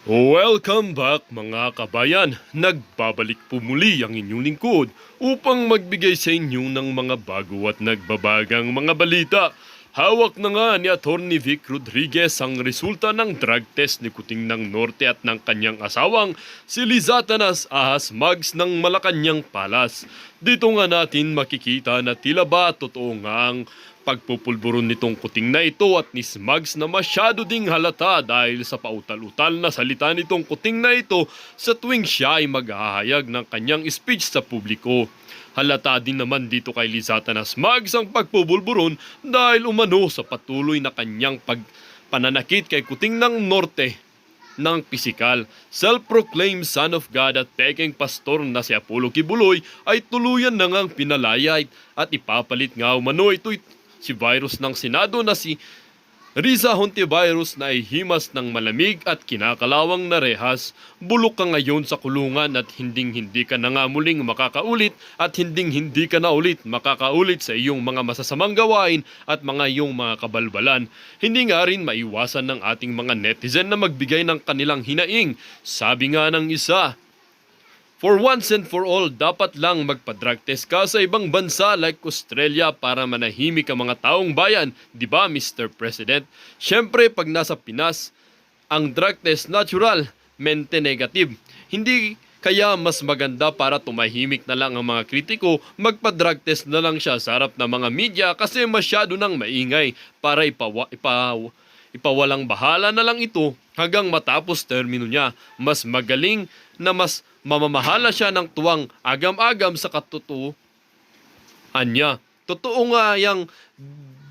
Welcome back mga kabayan! Nagbabalik po muli ang inyong lingkod upang magbigay sa inyo ng mga bago at nagbabagang mga balita. Hawak na nga ni Atty. Vic Rodriguez ang resulta ng drug test ni Kuting ng Norte at ng kanyang asawang si Lizatanas Ahas Mags ng Malacanang Palas. Dito nga natin makikita na tila ba totoo nga ang pagpupulburon nitong kuting na ito at ni Smugs na masyado ding halata dahil sa pautal-utal na salita nitong kuting na ito sa tuwing siya ay maghahayag ng kanyang speech sa publiko. Halata din naman dito kay Lizatanas Smugs ang pagpupulburon dahil umano sa patuloy na kanyang pananakit kay Kuting ng Norte ng pisikal. Self-proclaimed son of God at peking pastor na si Apollo Kibuloy ay tuluyan na ngang pinalaya at ipapalit nga umano ito si virus ng Senado na si Riza Hontivirus na ay himas ng malamig at kinakalawang na rehas. Bulok ka ngayon sa kulungan at hinding-hindi ka na nga muling makakaulit at hinding-hindi ka na ulit makakaulit sa iyong mga masasamang gawain at mga iyong mga kabalbalan. Hindi nga rin maiwasan ng ating mga netizen na magbigay ng kanilang hinaing. Sabi nga ng isa, for once and for all, dapat lang magpa-drug test ka sa ibang bansa like Australia para manahimik ang mga taong bayan. Diba, Mr. President? Siyempre, pag nasa Pinas, ang drug test natural, mente negative. Hindi kaya mas maganda para tumahimik na lang ang mga kritiko, magpa-drug test na lang siya sa harap ng mga media kasi masyado nang maingay para ipawalang bahala na lang ito hanggang matapos termino niya. Mas magaling na mas mamamahala siya ng tuwang agam-agam sa katotohanan niya. Totoo nga yang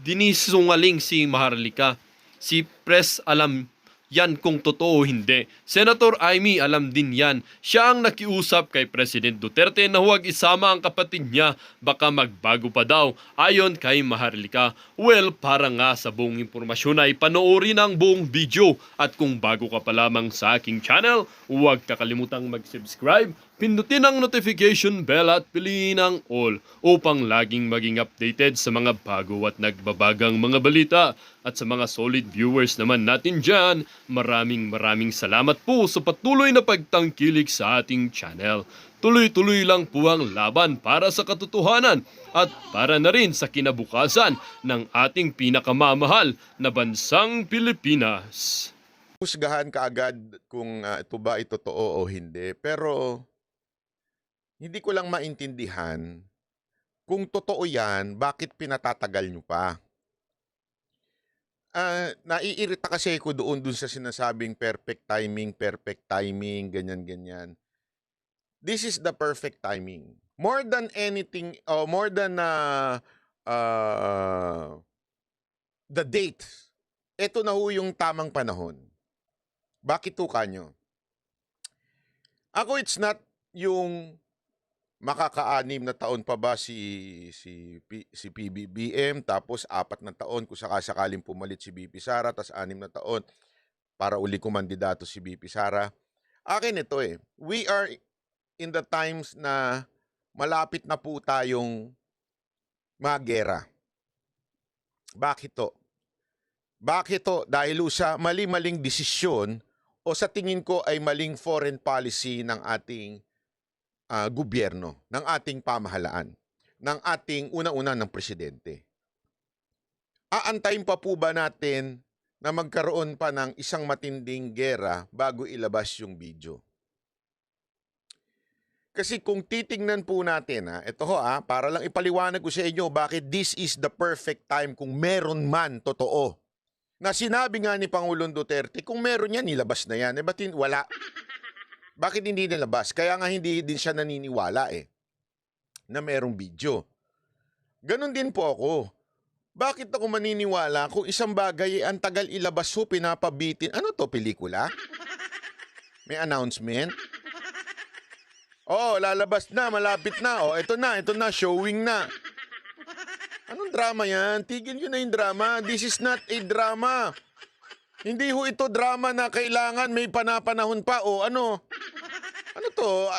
dinisungaling si Maharlika. Si Pres alam yan kung totoo o hindi. Senator Amy alam din yan. Siya ang nakiusap kay President Duterte na huwag isama ang kapatid niya. Baka magbago pa daw. Ayon kay Maharlika. Well, para nga sa buong impormasyon ay panoorin ang buong video. At kung bago ka pa lamang sa aking channel, huwag kakalimutang mag-subscribe, pindutin ang notification bell at piliin ang all upang laging maging updated sa mga bago at nagbabagang mga balita. At sa mga solid viewers naman natin dyan, maraming salamat po sa patuloy na pagtangkilik sa ating channel. Tuloy-tuloy lang po ang laban para sa katotohanan at para na rin sa kinabukasan ng ating pinakamamahal na bansang Pilipinas. Husgahan kaagad kung ito ba ay totoo o hindi. Pero hindi ko lang maintindihan kung totoo yan, bakit pinatatagal nyo pa? Naiirita kasi ako doon sa sinasabing perfect timing, ganyan-ganyan. This is the perfect timing. More than anything, more than the date, ito na ho yung tamang panahon. Bakit to kanyo? Ako, it's not yung makaka-6 na taon pa ba si PBBM, tapos 4 na taon kung sakasakaling pumalit si BP Sara, tapos 6 na taon para uli kumandidato si BP Sara. Akin ito we are in the times na malapit na po tayong magera. Bakit to? Bakit to? Dahil sa mali-maling desisyon o sa tingin ko ay maling foreign policy ng ating gobyerno, ng ating pamahalaan, ng ating una-una ng presidente. Aantayin pa po ba natin na magkaroon pa ng isang matinding gera bago ilabas yung video? Kasi kung titingnan po natin, ito para lang ipaliwanag ko sa inyo bakit this is the perfect time kung meron man totoo. Na sinabi nga ni Pangulong Duterte, kung meron yan, nilabas na yan. Ba't wala? Bakit hindi nilabas? Kaya nga hindi din siya naniniwala na merong video. Ganon din po ako. Bakit ako maniniwala kung isang bagay ang tagal ilabas ho, pinapabitin? Ano to, pelikula? May announcement? Lalabas na, malapit na. Ito na, showing na. Anong drama yan? Tigil nyo na yung drama. This is not a drama. Hindi ho ito drama na kailangan may panapanahon pa ano? Ano to?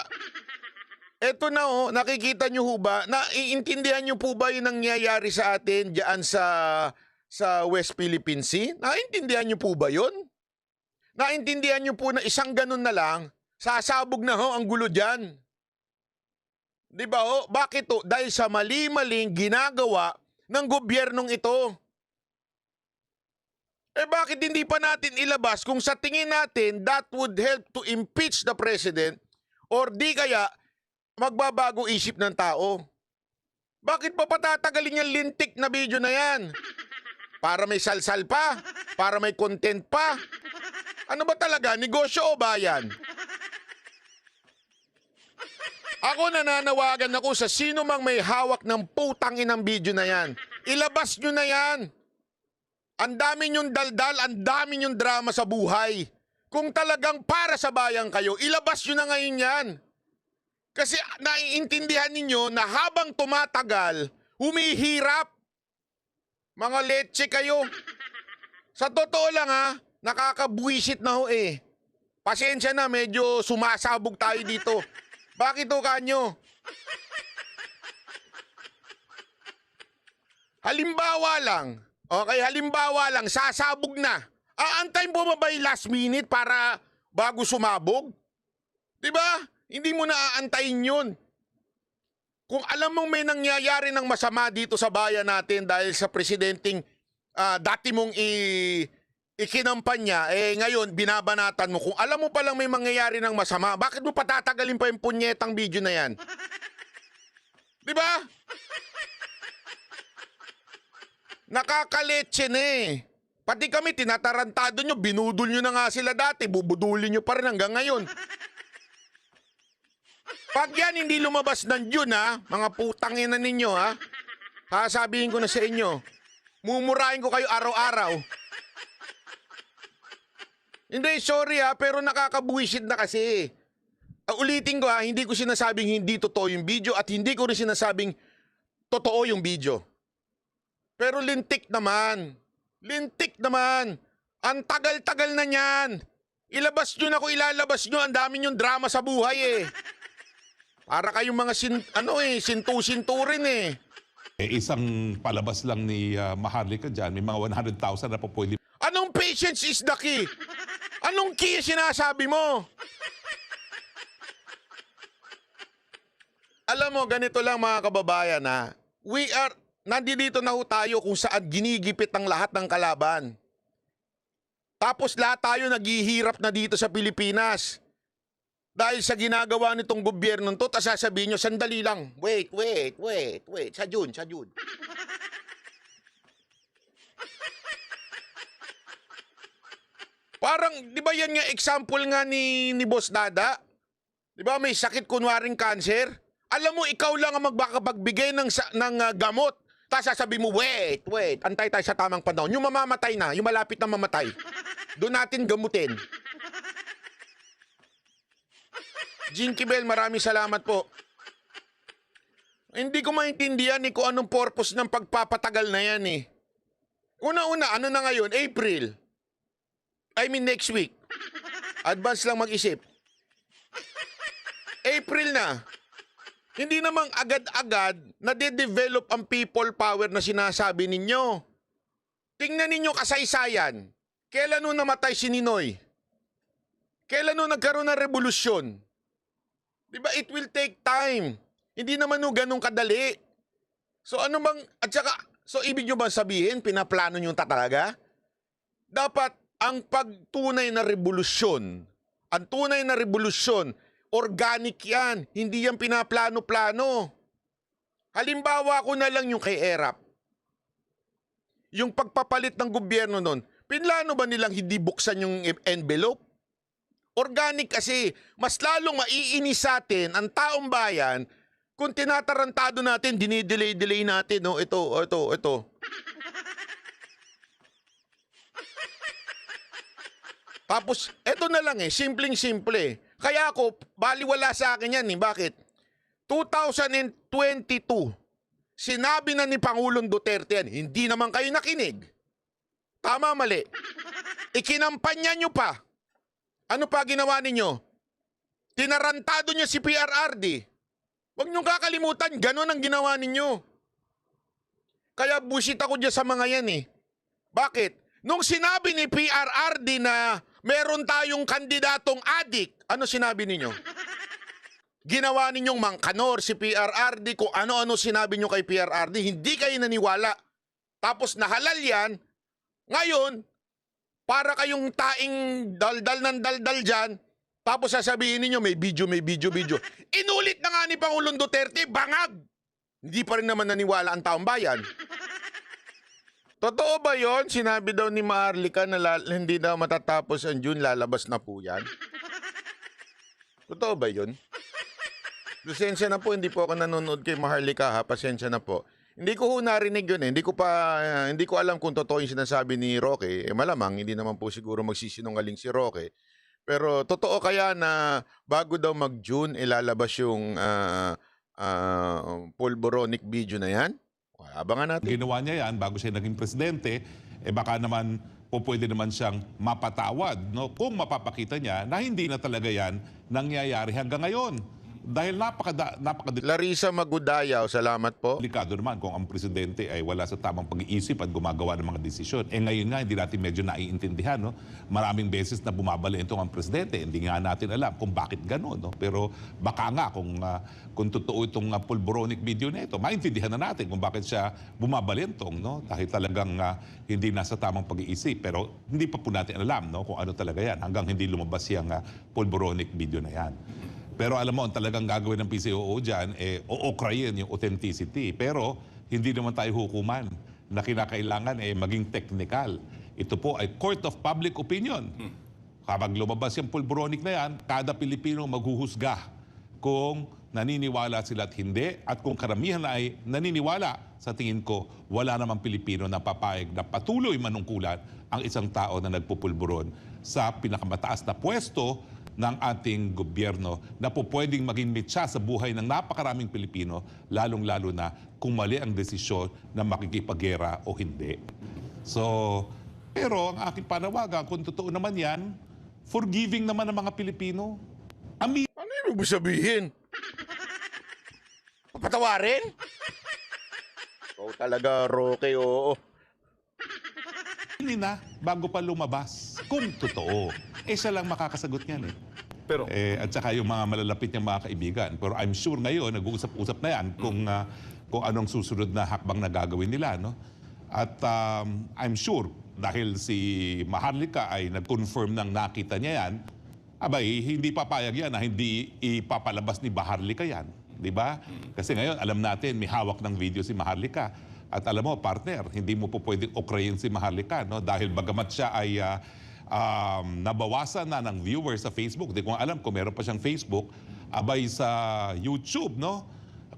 Eto na nakikita nyo ho ba? Naiintindihan nyo po ba yung nangyayari sa atin diyan sa West Philippine Sea? Naiintindihan nyo po ba yun? Naintindihan niyo po na isang ganun na lang, sasabog na ho ang gulo dyan. Di ba ho? Bakit ho? Dahil sa mali-maling ginagawa ng gobyernong ito. Bakit hindi pa natin ilabas kung sa tingin natin that would help to impeach the president or di kaya magbabago isip ng tao? Bakit pa patatagalin yung lintik na video na yan? Para may salsal pa? Para may content pa? Ano ba talaga? Negosyo o bayan? Ako nananawagan ako sa sino mang may hawak ng putang inang video na yan. Ilabas nyo na yan. Ang dami nyong daldal, ang dami nyong drama sa buhay. Kung talagang para sa bayan kayo, ilabas nyo na ngayon yan. Kasi naiintindihan ninyo na habang tumatagal, humihirap. Mga letse kayo. Sa totoo lang ha, nakakabuisit na ho eh. Pasensya na, medyo sumasabog tayo dito. Bakit ho kanyo? Halimbawa lang, sasabog na. Aantayin mo ba yung last minute para bago sumabog? Diba? Hindi mo na aantayin yun. Kung alam mong may nangyayari ng masama dito sa bayan natin dahil sa presidenteng dati mong ikinampanya, ngayon binabanatan mo. Kung alam mo palang may mangyayari ng masama, bakit mo patatagalin pa yung punyetang video na yan? Diba? Nakakaletse na eh. Pati kami, tinatarantado nyo, binudol nyo na nga sila dati, bubudulin nyo pa rin hanggang ngayon. Pag yan hindi lumabas ng June ha, mga putangin na ninyo ha, sasabihin ko na sa inyo, mumurahin ko kayo araw-araw. Hindi, sorry ha, pero nakakabuwisit na kasi. Ulitin ko ha, hindi ko sinasabing hindi totoo yung video at hindi ko rin sinasabing totoo yung video. Pero lintik naman. Lintik naman. Ang tagal-tagal na niyan. Ilabas nyo na kung ilalabas nyo. Ang dami nyong drama sa buhay eh. Para kayong mga sintu-sinturin eh. Isang palabas lang ni Maharlika dyan, may mga 100,000 na po pwede. Anong patience is the key? Anong key sinasabi mo? Alam mo, ganito lang mga kababayan ha. Nandito na ho tayo kung saan ginigipit ang lahat ng kalaban. Tapos lahat tayo naghihirap na dito sa Pilipinas. Dahil sa ginagawa nitong gobyerno to, tas sasabihin nyo, sandali lang. Wait. Sa June. Parang, di ba yan nga example nga ni Boss Dada? Di ba may sakit kunwaring cancer? Alam mo, ikaw lang ang magpagbigay ng gamot. Tapos sasabihin mo, wait, antay tayo sa tamang panahon. Yung mamamatay na, yung malapit na mamatay, doon natin gamutin. Jinky Bell, maraming salamat po. Hindi ko maintindihan kung anong purpose ng pagpapatagal na yan eh. Una-una, ano na ngayon? April. Next week. Advance lang mag-isip. April na. Hindi namang agad-agad na de-develop ang people power na sinasabi ninyo. Tingnan ninyo kasaysayan. Kailan nung namatay si Ninoy? Kailan nung nagkaroon ng revolusyon? Diba, it will take time. Hindi naman nung ganun kadali. So ano bang, so ibig nyo bang sabihin, pinaplano nyo talaga? Dapat ang pagtunay na revolusyon, organic yan. Hindi yan pinaplano-plano. Halimbawa ko na lang yung kay ERAP. Yung pagpapalit ng gobyerno nun, pinlano ba nilang hindi buksan yung envelope? Organic kasi, mas lalong maiinis sa atin ang taong bayan kung tinatarantado natin, dinidelay-delay natin. No? Ito. Tapos, ito na lang simpleng-simple. Kaya ako, baliwala sa akin yan Bakit? 2022, sinabi na ni Pangulong Duterte yan, hindi naman kayo nakinig. Tama, mali. Ikinampanya nyo pa. Ano pa ginawa ninyo? Tinarantado nyo si PRRD. Huwag nyo kakalimutan, ganun ang ginawa ninyo. Kaya busit ako dyan sa mga yan Bakit? Nung sinabi ni PRRD na meron tayong kandidatong adik. Ano sinabi ninyo? Ginawa ninyong mangkanor si PRRD, kung ano-ano sinabi nyo kay PRRD, hindi kayo naniwala. Tapos nahalal yan, ngayon, para kayong taing daldal ng daldal dyan, tapos sasabihin ninyo may video. Inulit na nga ni Pangulong Duterte, bangag! Hindi pa rin naman naniwala ang taong bayan. Totoo ba yon? Sinabi daw ni Maharlika na hindi daw matatapos ang June, lalabas na po yan. Totoo ba yon? Pasensya na po, hindi po ako nanonood kay Maharlika ha, pasensya na po. Hindi ko ho narinig yun eh. Hindi ko alam kung totoo yung sinasabi ni Roque. Malamang, hindi naman po siguro magsisinungaling si Roque. Pero totoo kaya na bago daw mag-June, ilalabas yung pulboronic video na yan? Abangan natin. Ginawa niya yan bago siya naging presidente, baka naman pwede naman siyang mapatawad, no? Kung mapapakita niya na hindi na talaga yan nangyayari hanggang ngayon. Dahil napakadelikado Larissa Magudayaw, salamat po. naman kung ang presidente ay wala sa tamang pag-iisip at gumagawa ng mga desisyon. Ngayon nga, hindi natin medyo naiintindihan. No? Maraming beses na bumabali itong ang presidente. Hindi nga natin alam kung bakit gano'n. No? Pero baka nga kung totoo itong pulboronic video na ito, maintindihan na natin kung bakit siya bumabalintong. No? Dahil talagang hindi nasa tamang pag-iisip. Pero hindi pa po natin alam no? Kung ano talaga yan hanggang hindi lumabas yung pulboronic video na yan. Pero alam mo, ang talagang gagawin ng PCOO dyan, ookrayin yung authenticity. Pero hindi naman tayo hukuman na kinakailangan maging technical. Ito po ay court of public opinion. Kapag lumabas yung pulboronic na yan, kada Pilipino maghuhusga kung naniniwala sila at hindi. At kung karamihan ay naniniwala, sa tingin ko, wala namang Pilipino na papayag na patuloy manungkulan ang isang tao na nagpupulburon sa pinakamataas na pwesto ng ating gobyerno na po pwedeng maging mitsa sa buhay ng napakaraming Pilipino, lalong-lalo na kung mali ang desisyon na makikipaggera o hindi. So, pero ang aking panawagan, kung totoo naman yan, forgiving naman ng mga Pilipino. Ano yung ibig sabihin? Papatawarin? Oo talaga, Roque, oo. Hindi na, bago pa lumabas, kung totoo. Siya lang makakasagot niyan eh. Pero At saka yung mga malalapit niyang mga kaibigan. Pero I'm sure ngayon, nag-uusap-usap na yan kung anong susunod na hakbang na gagawin nila. No? At I'm sure, dahil si Maharlika ay nag-confirm ng nakita niya yan, abay, hindi papayag yan na hindi ipapalabas ni Maharlika yan. Di ba? Kasi ngayon, alam natin, may hawak ng video si Maharlika. At alam mo, partner, hindi mo po pwedeng okrayin si Maharlika. No? Dahil bagamat siya ay nabawasan na ng viewers sa Facebook. Di ko alam kung meron pa siyang Facebook. Abay sa YouTube, no?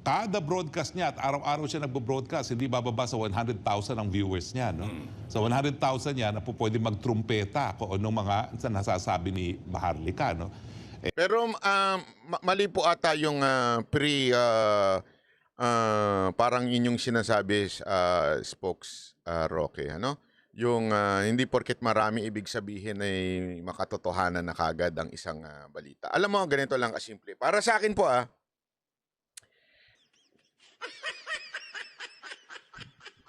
Kada broadcast niya at araw-araw siya nagbo-broadcast, hindi bababa sa 100,000 ang viewers niya, no? Sa 100,000 niya na po pwede magtrumpeta kung anong mga nasasabi ni Maharlika, no? Pero mali po ata yung parang yun yung sinasabi spokes Roque, ano? Yung hindi porket marami ibig sabihin ay makatotohanan na kagad ang isang balita. Alam mo, ganito lang kasimple. Para sa akin po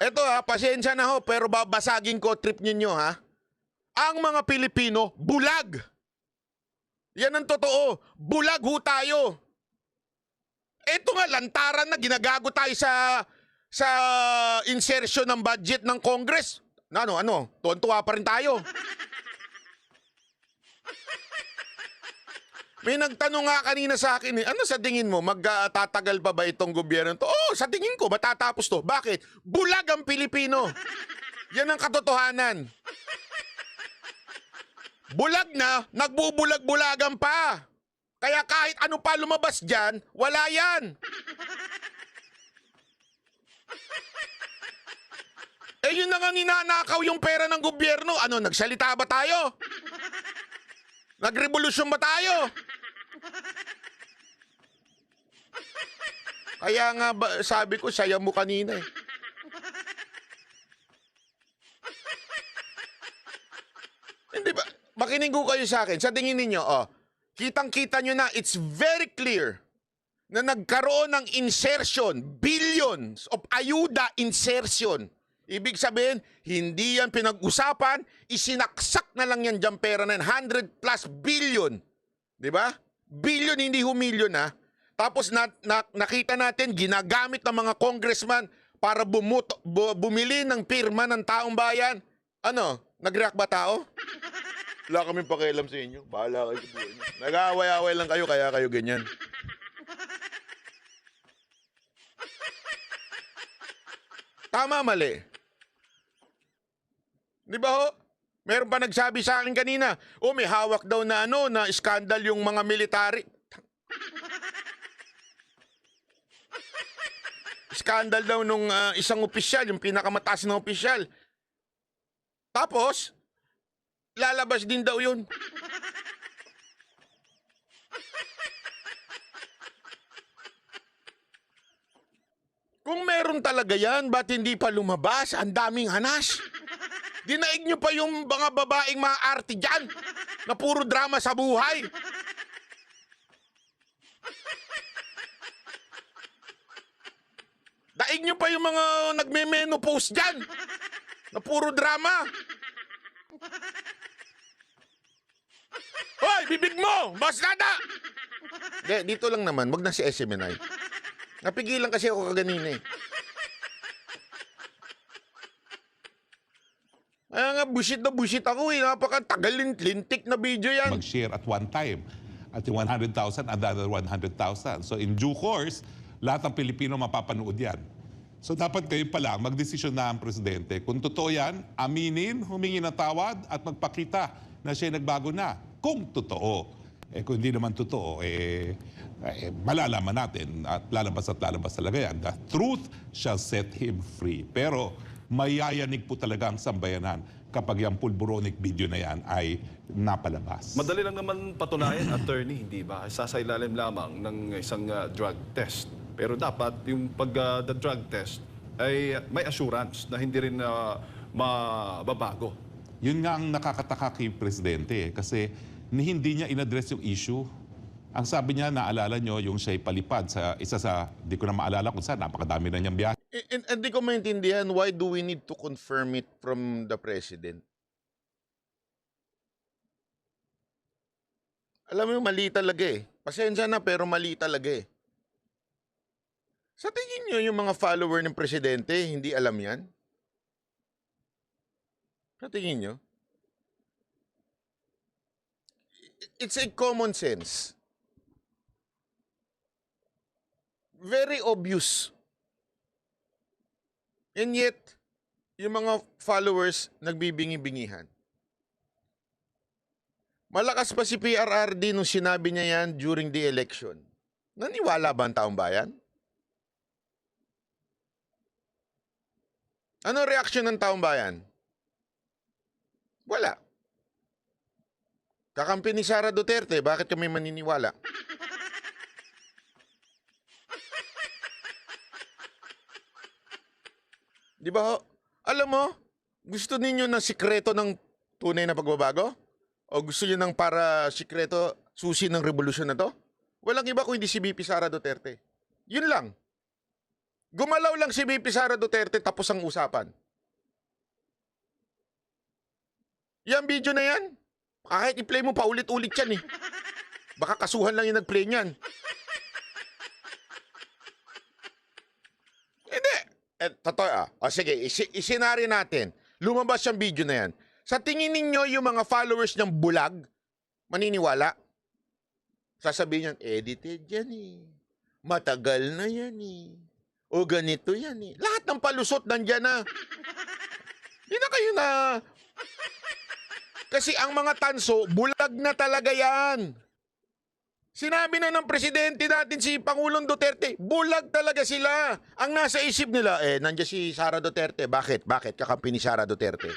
eto pasensya na ho, pero babasagin ko trip ninyo ha. Ang mga Pilipino, bulag. Yan ang totoo. Bulag ho tayo. Eto nga, lantaran na ginagago tayo sa insertion ng budget ng Congress. Ano? Tuwan-tuwa pa rin tayo. May nagtanong nga kanina sa akin, ano sa tingin mo, magtatagal pa ba itong gobyerno to? Oh, sa tingin ko, matatapos to. Bakit? Bulag ang Pilipino. Yan ang katotohanan. Bulag na, nagbubulag-bulagan pa. Kaya kahit ano pa lumabas dyan, wala yan. Yun na nga ninanakaw yung pera ng gobyerno. Ano, nagsalita ba tayo? Nagrevolusyon ba tayo? Kaya nga sabi ko, saya mo kanina eh. Hindi ba? Makinig ko kayo sa akin. Sa tingin ninyo, kitang-kita nyo na, it's very clear na nagkaroon ng insertion, billions of ayuda insertion Ibig sabihin, hindi yan pinag-usapan, isinaksak na lang yan dyan pera na yan, 100 plus billion. Di ba? Billion, hindi humilyon ha. Tapos nakita natin, ginagamit ng mga congressman para bumili ng pirma ng taong bayan. Ano? Nag-react ba tao? Wala kaming pakialam sa inyo. Bahala kayo sa buhay niyo. Nag-aaway-away lang kayo, kaya kayo ganyan. Tama, mali. Di ba ho? Meron pa nagsabi sa akin kanina, may hawak daw na na skandal yung mga military. Skandal daw nung isang opisyal, yung pinakamataas na opisyal. Tapos, lalabas din daw yun. Kung meron talaga yan, ba't hindi pa lumabas? Ang daming hanas. Dinaig nyo pa yung mga babaeng mga arte dyan na puro drama sa buhay. Daig nyo pa yung mga nagme-menopause dyan na puro drama. Hoy, bibig mo! Bastada! Dito lang naman, wag na si SMNI. Napigilan kasi ako kaganina eh. Nga, bullshit ako eh. Napakatagal lintik na video yan. Mag-share at one time. At yung 100,000, another 100,000. So in due course, lahat ng Pilipino mapapanood yan. So dapat kayo pa lang, magdesisyon na ang presidente. Kung totoo yan, aminin, humingi ng tawad at magpakita na siya nagbago na. Kung totoo. Kung hindi naman totoo, malalaman natin at lalabas talaga yan. The truth shall set him free. Pero mayayanig po talaga ang sambayanan kapag yung pulburonic video na yan ay napalabas. Madali lang naman patunayan, attorney, hindi ba? Sasailalim lamang ng isang drug test. Pero dapat yung the drug test ay may assurance na hindi rin mababago. Yun nga ang nakakataka kay Presidente kasi hindi niya inaddress yung issue. Ang sabi niya, naalala nyo, yung siya'y palipad sa isa sa, di ko na maalala kung saan, napakadami na niyang biyahe. Hindi ko maintindihan, why do we need to confirm it from the president? Alam mo, mali talaga eh. Pasensya na, pero mali talaga eh. Sa tingin nyo, yung mga follower ng presidente, hindi alam yan? Sa tingin nyo? It's a common sense. Very obvious. And yet, yung mga followers nagbibingi-bingihan. Malakas pa si PRRD nung sinabi niya yan during the election. Naniwala ba ang taong bayan? Ano reaksyon ng taong bayan? Wala. Kakampi ni Sara Duterte, bakit kami maniniwala? Di ba ho? Alam mo, gusto ninyo ng sikreto ng tunay na pagbabago? O gusto niyo ng para sikreto susi ng revolusyon na to? Walang iba kung hindi si BP Sara Duterte. Yun lang. Gumalaw lang si BP Sara Duterte tapos ang usapan. Yan video na yan. Kahit i-play mo pa ulit-ulit yan eh. Baka kasuhan lang yung nag-play niyan. Hindi. Totoo O sige, isinari natin. Lumabas yung video na yan. Sa tingin ninyo yung mga followers ng bulag, maniniwala? Sasabihin yan, edited yan eh. Matagal na yan eh. O ganito yan eh. Lahat ng palusot nandyan na. Hindi na kayo na... Kasi ang mga tanso, bulag na talaga yan. Sinabi na ng presidente natin si Pangulong Duterte, bulag talaga sila. Ang nasa isip nila, nandiyan si Sara Duterte. Bakit? Bakit? Kakampi ni Sara Duterte.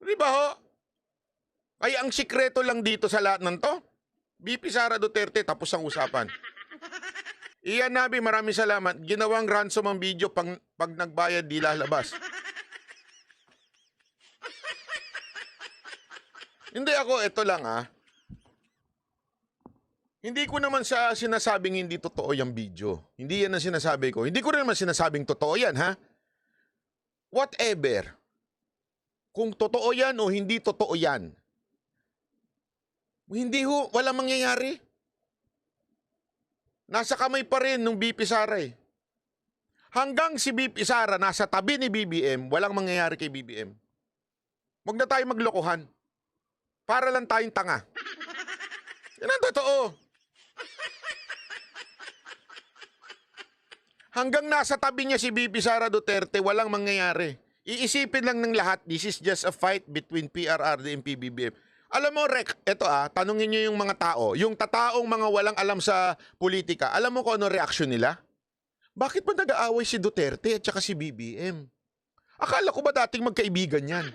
Di ba ho? Kaya ang sikreto lang dito sa lahat ng to, BP Sara Duterte, tapos ang usapan. Iyan Nabi, maraming salamat. Ginawang ransom ang video pag nagbayad di lalabas. Hindi ako, ito lang Hindi ko naman sinasabing hindi totoo yung video. Hindi yan ang sinasabi ko. Hindi ko rin naman sinasabing totoo yan, ha? Whatever. Kung totoo yan o hindi totoo yan. Walang mangyayari. Nasa kamay pa rin ng BP Sara eh. Hanggang si BP Sara nasa tabi ni BBM, walang mangyayari kay BBM. Huwag na tayo maglokohan. Para lang tayong tanga. Yan ang totoo. Hanggang nasa tabi niya si BP Sara Duterte, walang mangyayari. Iisipin lang ng lahat, this is just a fight between PRRD and PBBM. Alam mo, Rek, tanungin niyo yung mga tao, yung tataong mga walang alam sa politika, alam mo kung ano reaksyon nila? Bakit ba nag-aaway si Duterte at saka si BBM? Akala ko ba dating magkaibigan yan?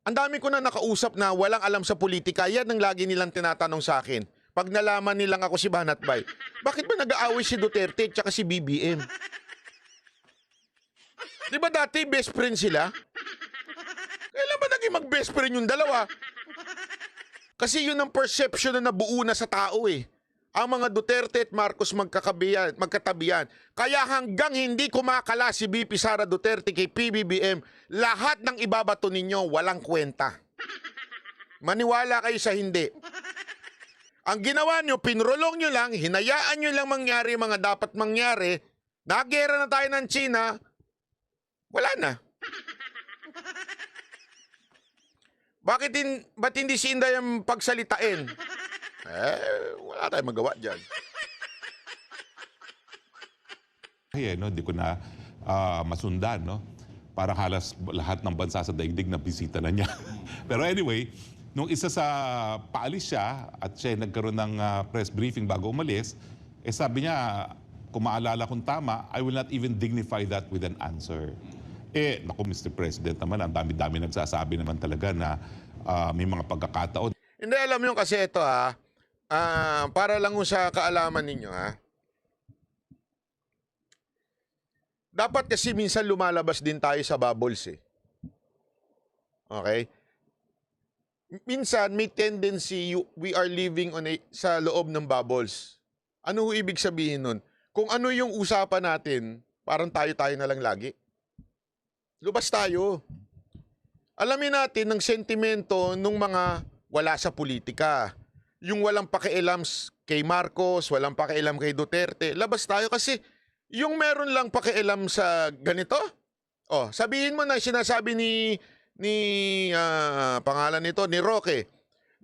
Ang dami ko na nakausap na walang alam sa politika, yan ang lagi nilang tinatanong sa akin. Pag nalaman nilang ako si Banatbay, bakit ba nag-aaway si Duterte at saka si BBM? Di ba dati best friend sila? Kailan ba naging mag-best friend yung dalawa? Kasi yun ang perception na nabuo na sa tao eh. Ang mga Duterte at Marcos magkatabihan. Kaya hanggang hindi kumakala si BP Sara Duterte kay PBBM, lahat ng ibabato ninyo walang kwenta. Maniwala kayo sa hindi. Ang ginawa nyo, pinrolong nyo lang, hinayaan nyo lang mangyari mga dapat mangyari, nagera na tayo ng China, wala na. Ba't hindi si Inday ang pagsalitain? Wala tayong magawa dyan. Di ko na masundan, no? Parang halos lahat ng bansa sa daigdig na bisita na niya. Pero anyway, nung isa sa paalis siya at siya nagkaroon ng press briefing bago umalis, sabi niya, kung maalala kong tama, I will not even dignify that with an answer. Naku, Mr. President naman, ang dami-dami nagsasabi naman talaga na may mga pagkakataon. Hindi, alam nyo kasi ito para lang sa kaalaman ninyo dapat kasi minsan lumalabas din tayo sa bubbles eh. Okay? Minsan may tendency we are living sa loob ng bubbles. Ano ho ibig sabihin nun? Kung ano yung usapan natin, parang tayo-tayo na lang lagi. Lubas tayo. Alamin natin ng sentimento ng mga wala sa politika. Yung walang pakialam kay Marcos, walang pakialam kay Duterte. Labas tayo kasi yung meron lang pakialam sa ganito. Sabihin mo na sinasabi ni pangalan nito, ni Roque,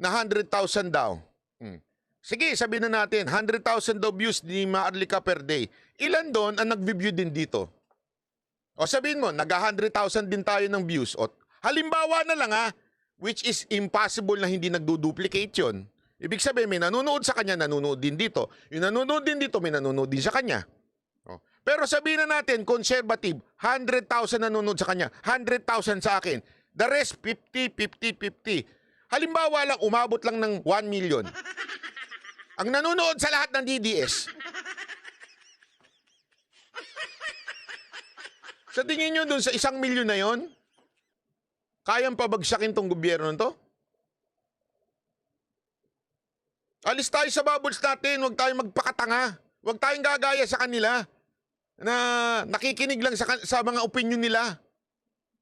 na 100,000 daw. Sige, sabihin na natin, 100,000 daw views ni Maarlika per day. Ilan doon ang nag-view din dito? Sabihin mo, nag-100,000 din tayo ng views. Halimbawa na lang which is impossible na hindi nagduduplicate yun. Ibig sabihin, may nanonood sa kanya, nanonood din dito. Yung nanonood din dito, may nanonood din sa kanya. Pero sabihin na natin, conservative, 100,000 nanonood sa kanya, 100,000 sa akin. The rest, 50, 50, 50. Halimbawa lang, umabot lang ng 1 million. Ang nanonood sa lahat ng DDS. Sa tingin nyo dun sa 1 milyon na yon, kayang pabagsakin tong gobyerno nito? Alis tayo sa bubbles natin, huwag tayong magpakatanga. Huwag tayong gagaya sa kanila na nakikinig lang sa mga opinion nila.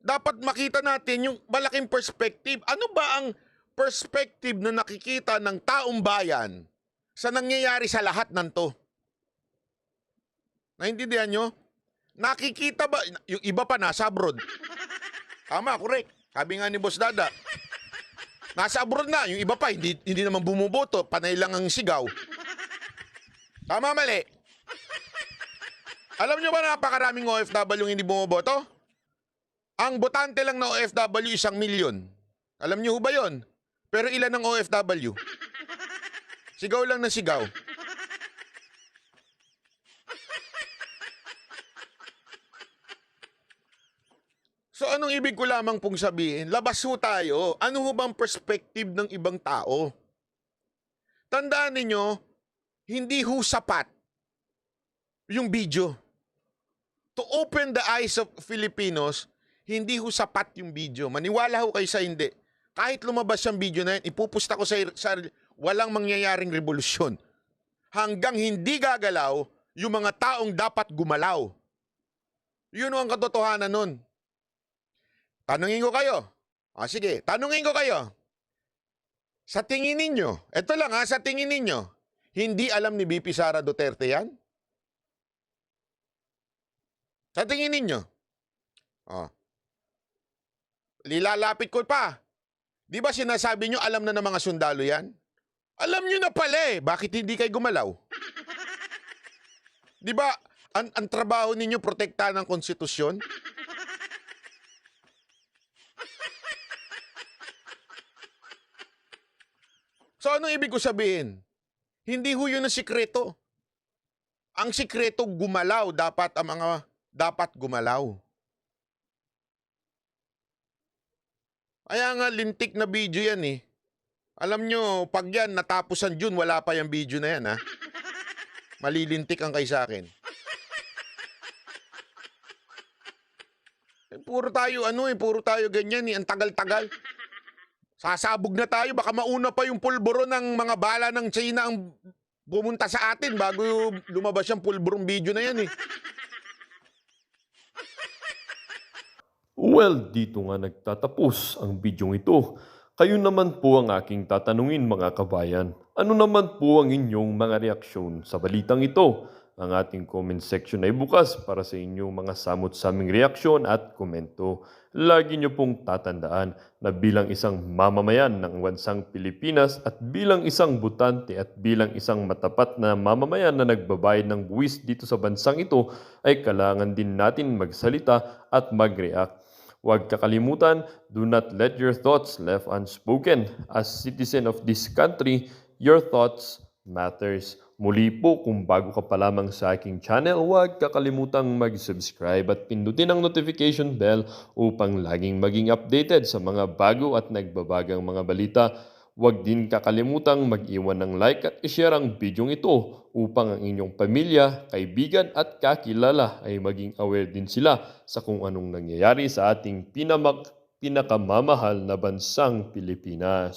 Dapat makita natin yung malaking perspective. Ano ba ang perspective na nakikita ng taong bayan sa nangyayari sa lahat ng to? Naintindihan nyo? Nakikita ba? Yung iba pa nasa abroad. Tama, correct. Sabi nga ni Boss Dada. Nasa abroad na. Yung iba pa, hindi naman bumuboto. Panay lang ang sigaw. Tama, mali. Alam nyo ba napakaraming OFW yung hindi bumuboto? Ang botante lang na OFW 1 milyon. Alam nyo ba yon? Pero ilan ang OFW? Sigaw lang na sigaw. So anong ibig ko lamang pong sabihin? Labas ho tayo. Ano ho bang perspective ng ibang tao? Tandaan ninyo, hindi ho sapat yung video. To open the eyes of Filipinos, hindi ho sapat yung video. Maniwala ho kayo sa hindi. Kahit lumabas yung video na yan, ipupusta ko sa walang mangyayaring revolusyon. Hanggang hindi gagalaw yung mga taong dapat gumalaw. Yun ang katotohanan nun. Tanungin ko kayo. Sige, tanungin ko kayo. Sa tingin ninyo, eto lang sa tingin ninyo, hindi alam ni VP Sara Duterte yan? Sa tingin ninyo? Lilalapit ko pa. Di ba sinasabi nyo alam na ng mga sundalo yan? Alam nyo na pala bakit hindi kayo gumalaw? Di ba ang trabaho ninyo protektahan ng konstitusyon? So anong ibig ko sabihin? Hindi ho yun ang sikreto. Ang sikreto gumalaw, dapat ang mga dapat gumalaw. Kaya nga lintik na video yan Alam nyo, pag yan natapusan June, wala pa yung video na yan Malilintik ang kay sa akin. Puro tayo puro tayo ganyan ang tagal-tagal. Sasabog na tayo, baka mauna pa yung pulburo ng mga bala ng China ang pumunta sa atin bago lumabas yung pulburong video na yan Well, dito nga nagtatapos ang bidyong ito. Kayo naman po ang aking tatanungin mga kabayan. Ano naman po ang inyong mga reaksyon sa balitang ito? Ang ating comment section ay bukas para sa inyong mga samot-saming reaksyon at komento. Lagi niyo pong tatandaan na bilang isang mamamayan ng bansang Pilipinas at bilang isang butante at bilang isang matapat na mamamayan na nagbabayad ng buwis dito sa bansang ito ay kailangan din natin magsalita at mag-react. Huwag kakalimutan, do not let your thoughts left unspoken. As citizen of this country, your thoughts matters. Muli po, kung bago ka pa lamang sa aking channel, huwag kakalimutang mag-subscribe at pindutin ang notification bell upang laging maging updated sa mga bago at nagbabagang mga balita. Huwag din kakalimutang mag-iwan ng like at i-share ang bidyong ito upang ang inyong pamilya, kaibigan at kakilala ay maging aware din sila sa kung anong nangyayari sa ating pinakamamahal na bansang Pilipinas.